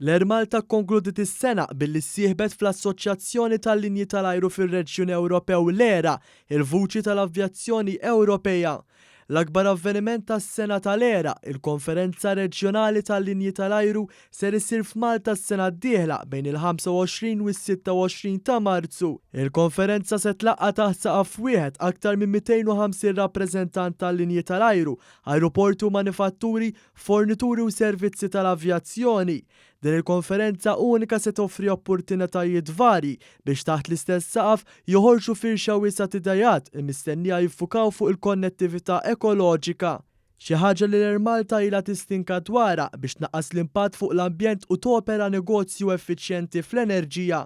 L-Air Malta konkludiet is-sena billi ssieħbet fl-Assoċjazzjoni tal-Linji tal-Ajru fir-Reġjun Ewropew l-ERA, il-Vuċi tal-Avjazzjoni Ewropea. L-akbar avveniment tas-sena tal-ERA, il-Konferenza Reġjonali tal-Linji tal-Ajru, ser issir f'Malta s-sena d-dieħla bejn il-25 u s-26 ta' Marzu. Il-konferenza se tlaqqa taħt saqaf wieħed aktar minn 250 rappreżentant tal-linji tal-ajru, ajruporti u manifatturi, fornituri u servizzi tal-avjazzjoni. Din il-konferenza unika se toffri opportunitajiet varji biex taħt l-istess saqaf joħorġu firxa wiesa' idejat imistennija jiffukaw fuq il-konnettività ekoloġika. Xi ħaġa li l-Air Malta ilha tistinka dwarha biex tnaqqas l-impatt fuq l-ambjent u topera negozju effiċjenti fl-enerġija.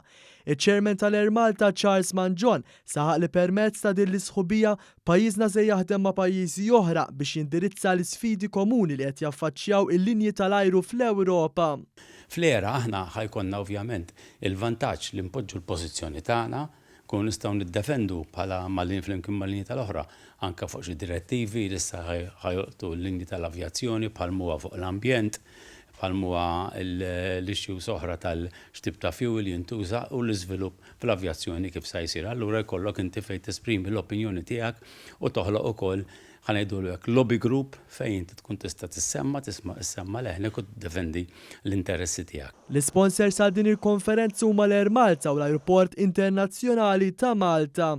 Iċ-Chairman tal-Air Malta Charles Manjon saħaq li permezz ta' din l-isħubija pajjiżna se jaħdem ma' pajjiżi oħra biex jindirizza l-isfidi komuni li qed jaffaċċjaw il-linji tal-ajru fl-Ewropa. Fl-ERA aħna ħajkonna ovvjament il-vantaġġ li npoġġu l-pożizzjoni tagħna kun nistgħu niddefendu bħala mal-linji flimkien mal-linji tal-oħra anke fuq xi direttivi li issa ħajolqtu l-linji tal-avjazzjoni bħal huwa fuq l-ambjent, bħal huwa l-issues oħra tal-xtib ta' fuel jintuża u l-iżvilupp fl-avjazzjoni kif se jsir. Allura jkollok inti fejn tesprimi l-opinjoni tiegħek u toħloq ukoll ħanajdulek lobby group fejn inti tkun tista' tissemma leħnek u tiddefendi l-interessi tiegħek. L-isponsers għal din il-konferenza huma l-Air Malta u l-Ajruport Internazzjonali ta' Malta.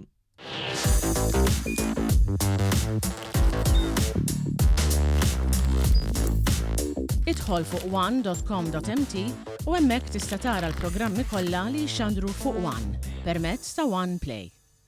Idħol fuq one.com.mt u hemmhekk tista' tara l-programmi kollha li jxandru fuq One permezz ta' One Play.